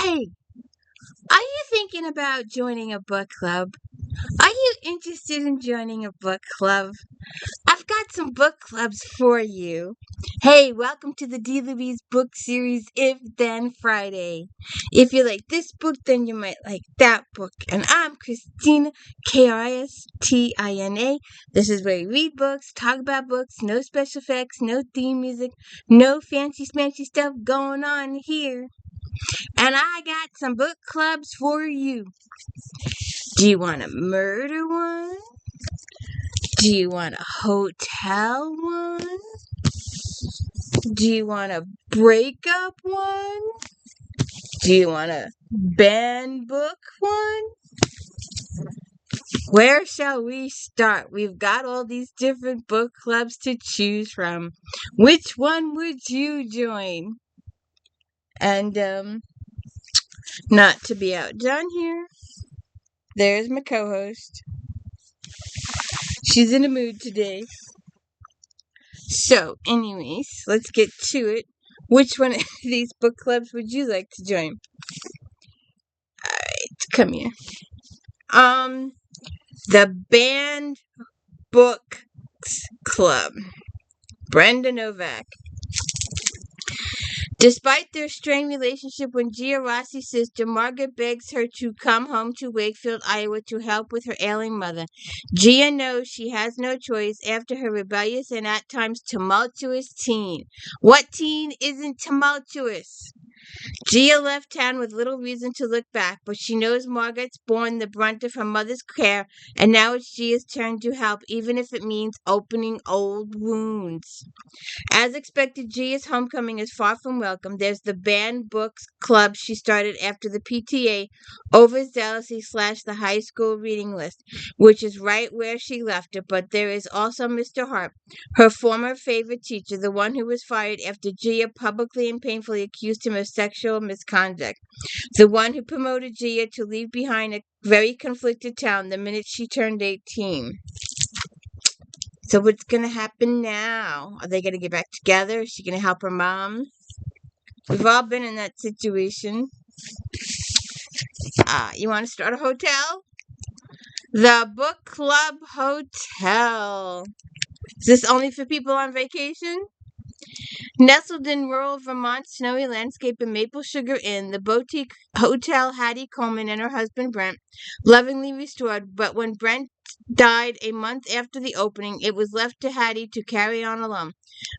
Hey, are you thinking about joining a book club? Are you interested in joining a book club? I've got some book clubs for you. Hey, welcome to the D. Louise book series If Then Friday. If you like this book, then you might like that book. And I'm Christina, Kristina. This is where we read books, talk about books, no special effects, no theme music, no fancy smancy stuff going on here. And I got some book clubs for you. Do you want a murder one? Do you want a hotel one? Do you want a breakup one? Do you want a banned book one? Where shall we start? We've got all these different book clubs to choose from. Which one would you join? And, not to be outdone here, there's my co-host. She's in a mood today. So, anyways, let's get to it. Which one of these book clubs would you like to join? Alright, come here. The Banned Books Club. Brenda Novak. Despite their strained relationship, when Gia Rossi's sister Margaret begs her to come home to Wakefield, Iowa to help with her ailing mother, Gia knows she has no choice after her rebellious and at times tumultuous teen. What teen isn't tumultuous? Gia left town with little reason to look back, but she knows Margaret's borne the brunt of her mother's care, and now it's Gia's turn to help, even if it means opening old wounds. As expected, Gia's homecoming is far from welcome. There's the banned books club she started after the PTA overzealously slashed the high school reading list, which is right where she left it. But there is also Mr. Hart, her former favorite teacher, the one who was fired after Gia publicly and painfully accused him of sexual misconduct, the one who promoted Gia to leave behind a very conflicted town the minute she turned 18. So what's going to happen now? Are they going to get back together? Is she going to help her mom? We've all been in that situation. You want to start a hotel? The Book Club Hotel. Is this only for people on vacation? Nestled in rural Vermont's snowy landscape in Maple Sugar Inn, the boutique hotel Hattie Coleman and her husband Brent lovingly restored, but when Brent died a month after the opening, it was left to Hattie to carry on alone.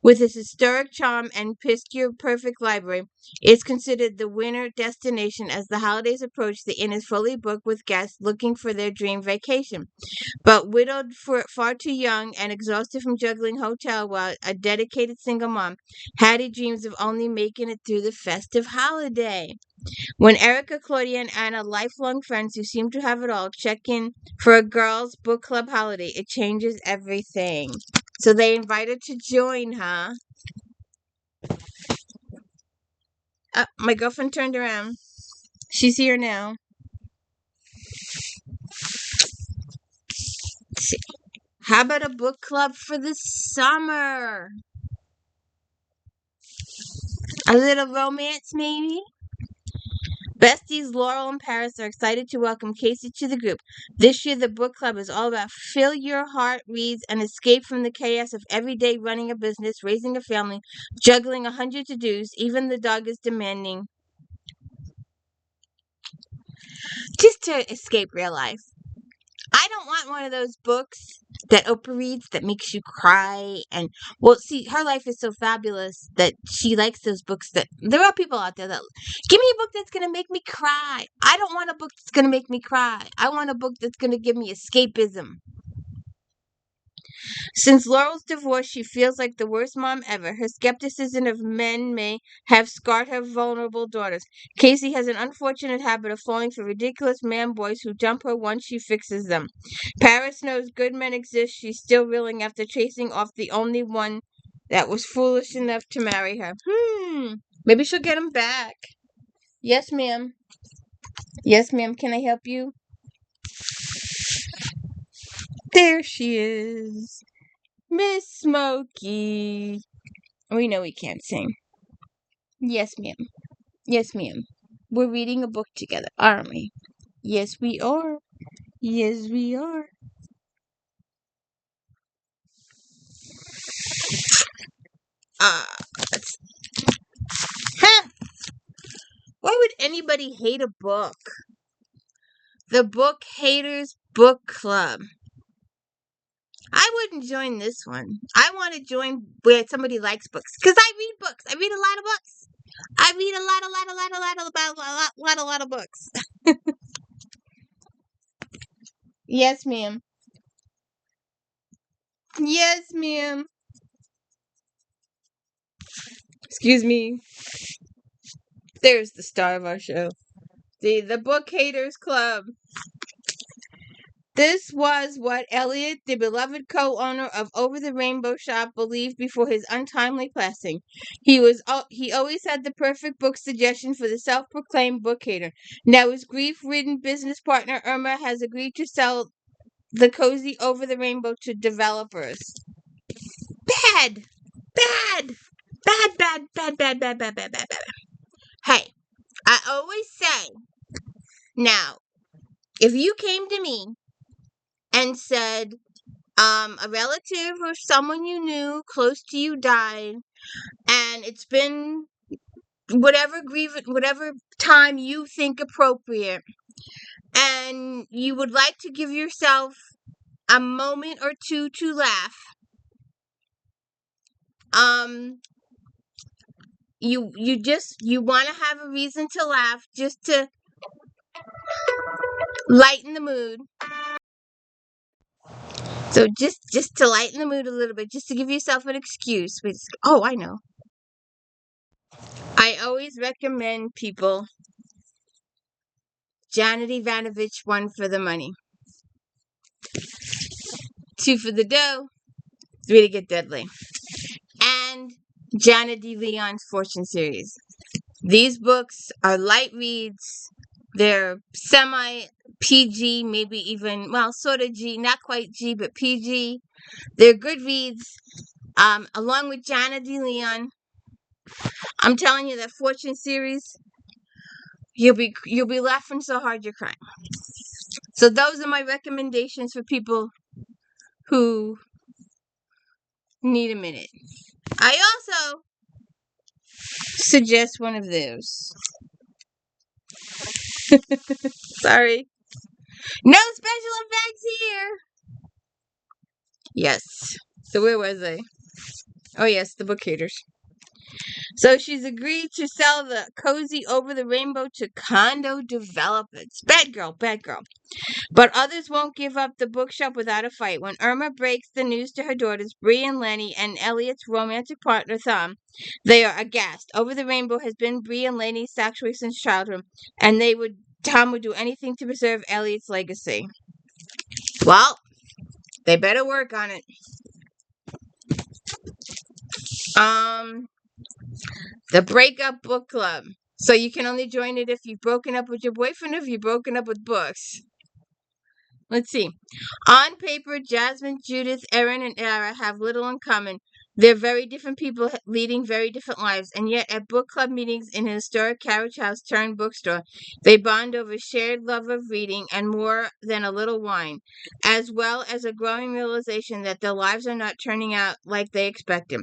With its historic charm and picture-perfect library, it's considered the winter destination. As the holidays approach, the inn is fully booked with guests looking for their dream vacation. But widowed, far too young, and exhausted from juggling hotel while a dedicated single mom, Hattie dreams of only making it through the festive holiday. When Erica, Claudia, and Anna, lifelong friends who seem to have it all, check in for a girls' book club holiday, it changes everything. So they invite her to join, huh? My girlfriend turned around. She's here now. Let's see. How about a book club for the summer? A little romance, maybe? Besties Laurel and Paris are excited to welcome Casey to the group. This year, the book club is all about fill your heart reads and escape from the chaos of everyday running a business, raising a family, juggling 100 to-dos. Even the dog is demanding. Just to escape real life. I don't want one of those books that Oprah reads that makes you cry. And, well, see, her life is so fabulous that she likes those books that there are people out there that give me a book that's going to make me cry. I don't want a book that's going to make me cry. I want a book that's going to give me escapism. Since Laurel's divorce, she feels like the worst mom ever. Her skepticism of men may have scarred her vulnerable daughters. Casey has an unfortunate habit of falling for ridiculous man boys who dump her once she fixes them. Paris knows good men exist. She's still reeling after chasing off the only one that was foolish enough to marry her. Maybe she'll get him back. Yes, ma'am. Yes, ma'am. Can I help you? There she is. Miss Smokey. We know we can't sing. Yes, ma'am. Yes, ma'am. We're reading a book together, aren't we? Yes, we are. Yes, we are. Uh, huh. Why would anybody hate a book? The Book Haters Book Club. I wouldn't join this one. I want to join where somebody likes books. Because I read books. I read a lot of books. I read a lot of books. Yes, ma'am. Yes, ma'am. Excuse me. There's the star of our show. The Book Haters Club. This was what Elliot, the beloved co-owner of Over the Rainbow Shop, believed before his untimely passing. He always had the perfect book suggestion for the self-proclaimed book hater. Now his grief-ridden business partner Irma has agreed to sell the cozy Over the Rainbow to developers. Bad, bad, bad. Hey, I always say, now, if you came to me and said, a relative or someone you knew close to you died, and it's been whatever time you think appropriate, and you would like to give yourself a moment or two to laugh. You want to have a reason to laugh, just to lighten the mood. So just to lighten the mood a little bit, just to give yourself an excuse. Oh, I know. I always recommend people Janet Ivanovich, 1 for the money, 2 for the dough, 3 to get deadly, and Janet D. Leon's Fortune series. These books are light reads. They're semi PG, maybe even, well, sort of G, not quite G, but PG. They're good reads. Along with Janet D. Leon, I'm telling you that Fortune series, you'll be laughing so hard you're crying. So those are my recommendations for people who need a minute. I also suggest one of those. Sorry. No special effects here. Yes. So where was I? Oh yes, the book haters. So she's agreed to sell the cozy Over the Rainbow to condo developers. Bad girl. But others won't give up the bookshop without a fight. When Irma breaks the news to her daughters, Bree and Lenny, and Elliot's romantic partner, Tom, they are aghast. Over the Rainbow has been Bree and Lenny's sanctuary since childhood, and Tom would do anything to preserve Elliot's legacy. Well, they better work on it. The Breakup Book Club. So you can only join it if you've broken up with your boyfriend or if you've broken up with books. Let's see. On paper, Jasmine, Judith, Erin, and Ara have little in common. They're very different people leading very different lives, and yet at book club meetings in a historic carriage house turned bookstore, they bond over shared love of reading and more than a little wine, as well as a growing realization that their lives are not turning out like they expected.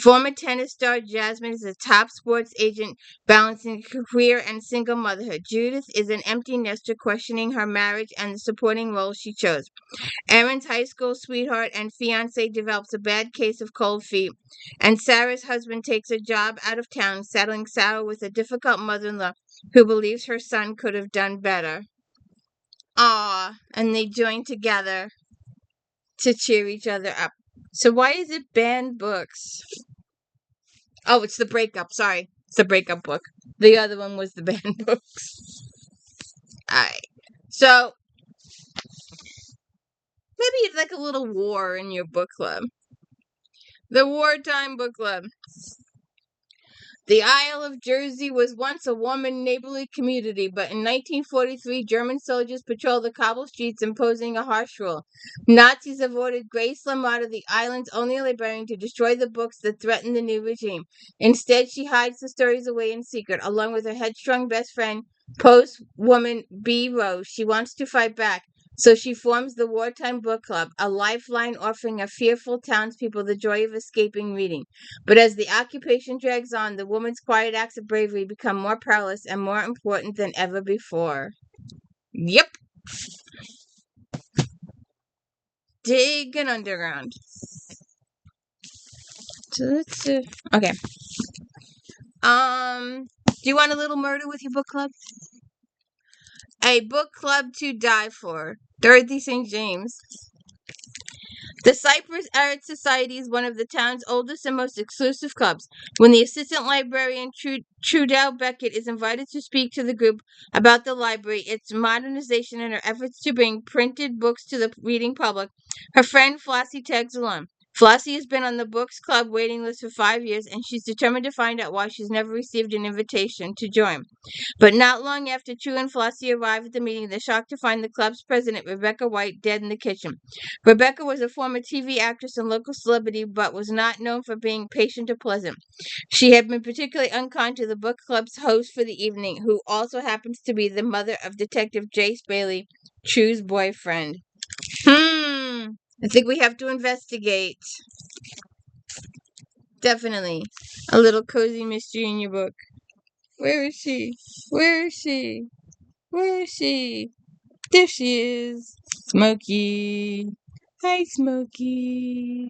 Former tennis star Jasmine is a top sports agent balancing career and single motherhood. Judith is an empty nester questioning her marriage and the supporting role she chose. Erin's high school sweetheart and fiancé develops a bad case of cold feet, and Sarah's husband takes a job out of town, settling Sarah with a difficult mother-in-law who believes her son could have done better. Aww, and they join together to cheer each other up. So why is it banned books? Oh, it's the breakup. Sorry, it's the breakup book. The other one was the banned books. Alright, so maybe it's like a little war in your book club. The Wartime Book Club. The Isle of Jersey was once a warm and neighborly community, but in 1943, German soldiers patrolled the cobble streets, imposing a harsh rule. Nazis have ordered Grace Lamar, the island's only librarian, to destroy the books that threaten the new regime. Instead, she hides the stories away in secret, along with her headstrong best friend, postwoman B. Rose. She wants to fight back. So she forms the Wartime Book Club, a lifeline offering a fearful townspeople the joy of escaping reading. But as the occupation drags on, the woman's quiet acts of bravery become more perilous and more important than ever before. Yep. Digging underground. So let's okay. Do you want a little murder with your book club? A book club to die for. Dorothy St. James. The Cypress Art Society is one of the town's oldest and most exclusive clubs. When the assistant librarian Trudell Beckett is invited to speak to the group about the library, its modernization, and her efforts to bring printed books to the reading public, her friend Flossie tags along. Flossie has been on the Books Club waiting list for 5 years, and she's determined to find out why she's never received an invitation to join. But not long after True and Flossie arrive at the meeting, they're shocked to find the club's president, Rebecca White, dead in the kitchen. Rebecca was a former TV actress and local celebrity, but was not known for being patient or pleasant. She had been particularly unkind to the book club's host for the evening, who also happens to be the mother of Detective Jace Bailey, True's boyfriend. I think we have to investigate. Definitely. A little cozy mystery in your book. Where is she? Where is she? Where is she? There she is. Smokey. Hi, Smokey.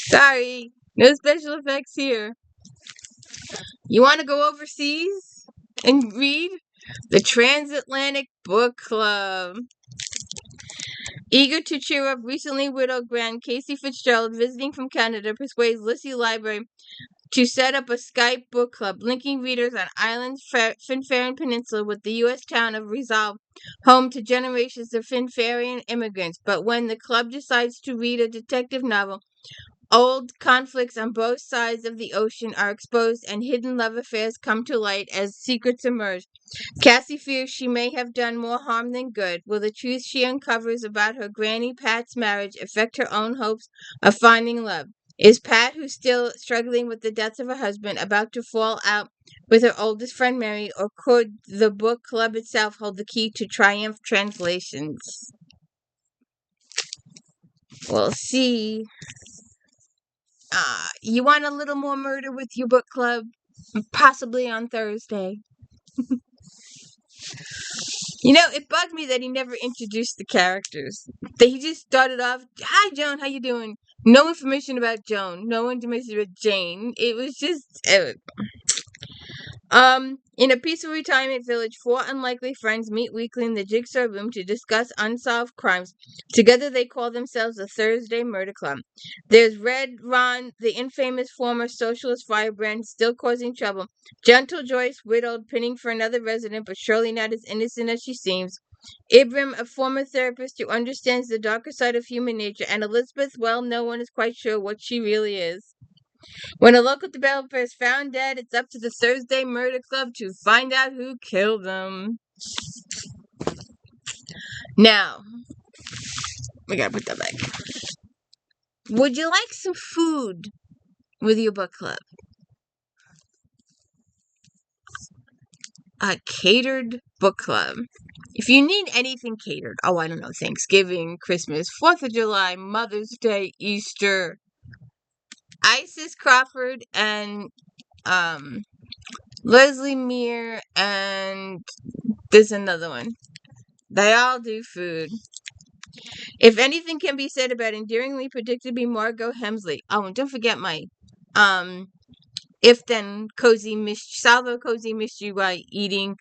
Sorry. No special effects here. You want to go overseas and read? The Transatlantic Book Club. Eager to cheer up recently widowed Grand Casey Fitzgerald visiting from Canada persuades Lissy Library to set up a Skype book club, linking readers on islands Finfarian Peninsula with the U.S. town of Resolve, home to generations of Finfarian immigrants. But when the club decides to read a detective novel, old conflicts on both sides of the ocean are exposed and hidden love affairs come to light as secrets emerge. Cassie fears she may have done more harm than good. Will the truth she uncovers about her Granny Pat's marriage affect her own hopes of finding love? Is Pat, who's still struggling with the death of her husband, about to fall out with her oldest friend Mary, or could the book club itself hold the key to Triumph Translations? We'll see. You want a little more murder with your book club? Possibly on Thursday. It bugged me that he never introduced the characters. That he just started off, "Hi, Joan, how you doing?" No information about Joan. No information about Jane. It was just... In a peaceful retirement village, four unlikely friends meet weekly in the Jigsaw Room to discuss unsolved crimes. Together they call themselves the Thursday Murder Club. There's Red Ron, the infamous former socialist firebrand, still causing trouble. Gentle Joyce, widowed, pinning for another resident, but surely not as innocent as she seems. Ibram, a former therapist who understands the darker side of human nature. And Elizabeth, well, no one is quite sure what she really is. When a local developer is found dead, it's up to the Thursday Murder Club to find out who killed them. Now, we gotta put that back. Would you like some food with your book club? A catered book club. If you need anything catered, I don't know, Thanksgiving, Christmas, 4th of July, Mother's Day, Easter, Isis Crawford and Leslie Meir, and there's another one. They all do food. If anything can be said about endearingly predictably Margot Hemsley. Oh, and don't forget my if then cozy salvo cozy mystery while eating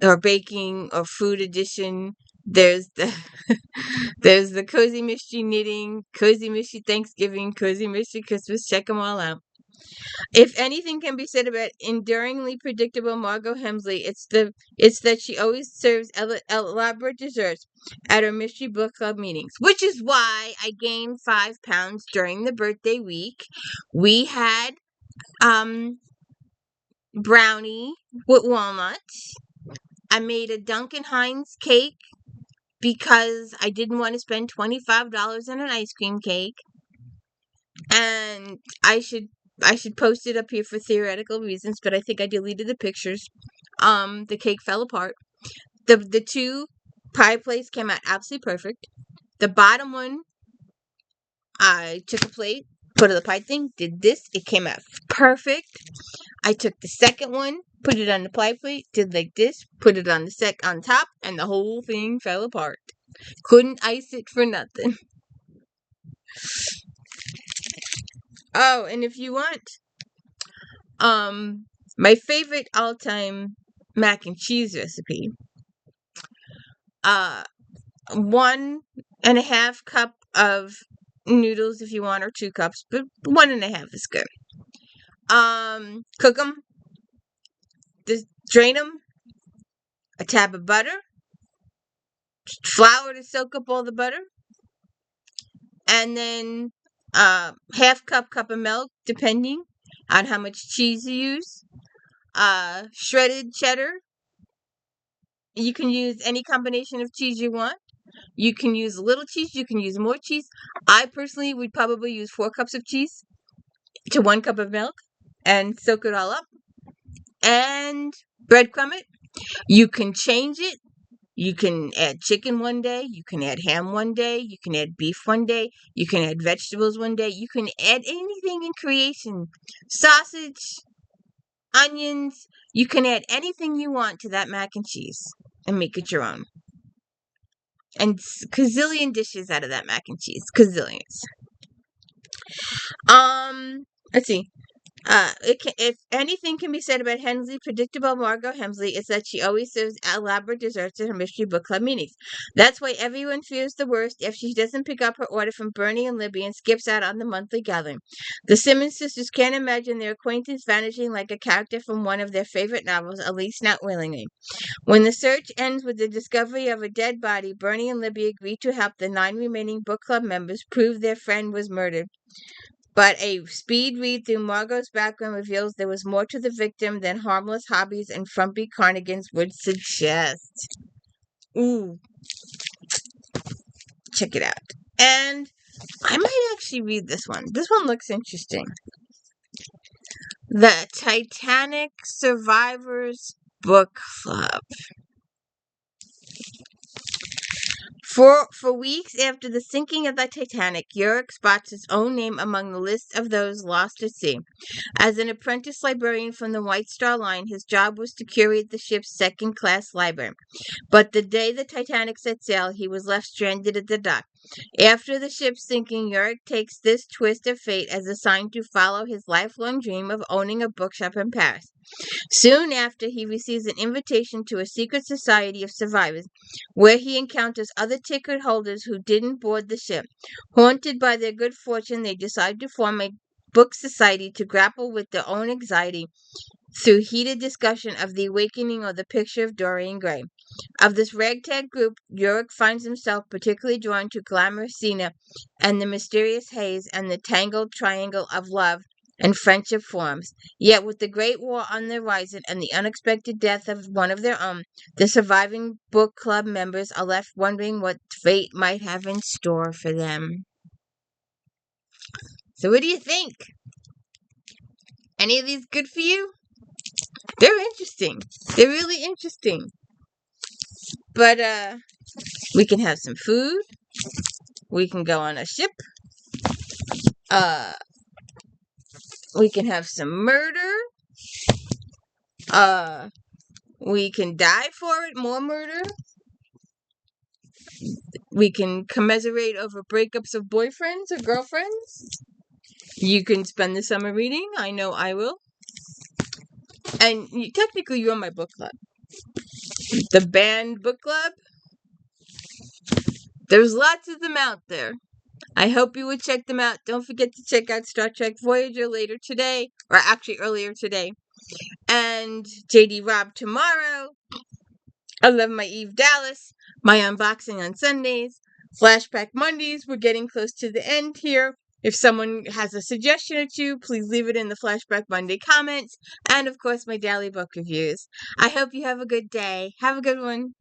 or baking or food edition. There's the cozy mystery knitting, cozy mystery Thanksgiving, cozy mystery Christmas. Check them all out. If anything can be said about enduringly predictable Margot Hemsley, it's that she always serves elaborate desserts at her mystery book club meetings, which is why I gained 5 pounds during the birthday week. We had brownie with walnuts. I made a Duncan Hines cake because I didn't want to spend $25 on an ice cream cake, and I should post it up here for theoretical reasons, but I think I deleted the pictures. The cake fell apart. The two pie plates came out absolutely perfect. The bottom one, I took a plate, put it on the pie thing, did this, it came out perfect. I took the second one, put it on the pie plate, did like this, put it on on top, and the whole thing fell apart. Couldn't ice it for nothing. Oh, and if you want, my favorite all-time mac and cheese recipe, 1.5 cup of noodles if you want, or 2 cups, but 1.5 is good. Cook them, drain them, a tab of butter, flour to soak up all the butter, and then half cup of milk, depending on how much cheese you use. Shredded cheddar. You can use any combination of cheese you want. You can use a little cheese. You can use more cheese. I personally would probably use 4 cups of cheese to 1 cup of milk and soak it all up. And breadcrumb it. You can change it. You can add chicken one day. You can add ham one day. You can add beef one day. You can add vegetables one day. You can add anything in creation. Sausage, onions. You can add anything you want to that mac and cheese and make it your own. And gazillion dishes out of that mac and cheese. Gazillions. Let's see. If anything can be said about Hensley, predictable Margot Hensley, is that she always serves elaborate desserts at her mystery book club meetings. That's why everyone fears the worst if she doesn't pick up her order from Bernie and Libby and skips out on the monthly gathering. The Simmons sisters can't imagine their acquaintance vanishing like a character from one of their favorite novels, at least not willingly. When the search ends with the discovery of a dead body, Bernie and Libby agree to help the 9 remaining book club members prove their friend was murdered. But a speed read through Margot's background reveals there was more to the victim than harmless hobbies and frumpy carnigans would suggest. Ooh. Check it out. And I might actually read this one. This one looks interesting. The Titanic Survivors Book Club. For weeks after the sinking of the Titanic, Yorick spots his own name among the list of those lost at sea. As an apprentice librarian from the White Star Line, his job was to curate the ship's second-class library. But the day the Titanic set sail, he was left stranded at the dock. After the ship's sinking, Yorick takes this twist of fate as a sign to follow his lifelong dream of owning a bookshop in Paris. Soon after, he receives an invitation to a secret society of survivors, where he encounters other ticket holders who didn't board the ship. Haunted by their good fortune, they decide to form a book society to grapple with their own anxiety through heated discussion of the awakening or the picture of Dorian Gray. Of this ragtag group, Yorick finds himself particularly drawn to glamorous Sina and the mysterious haze and the tangled triangle of love and friendship forms. Yet with the Great War on the horizon and the unexpected death of one of their own, the surviving book club members are left wondering what fate might have in store for them. So what do you think? Any of these good for you? They're interesting. They're really interesting. But we can have some food. We can go on a ship. We can have some murder. We can die for it, more murder. We can commiserate over breakups of boyfriends or girlfriends. You can spend the summer reading. I know I will. And technically, you're my book club. The band book club. There's lots of them out there. I hope you would check them out. Don't forget to check out Star Trek Voyager later today, or actually earlier today. And JD Robb tomorrow. I love my Eve Dallas. My unboxing on Sundays. Flashback Mondays. We're getting close to the end here. If someone has a suggestion or two, please leave it in the Flashback Monday comments. And of course, my daily book reviews. I hope you have a good day. Have a good one.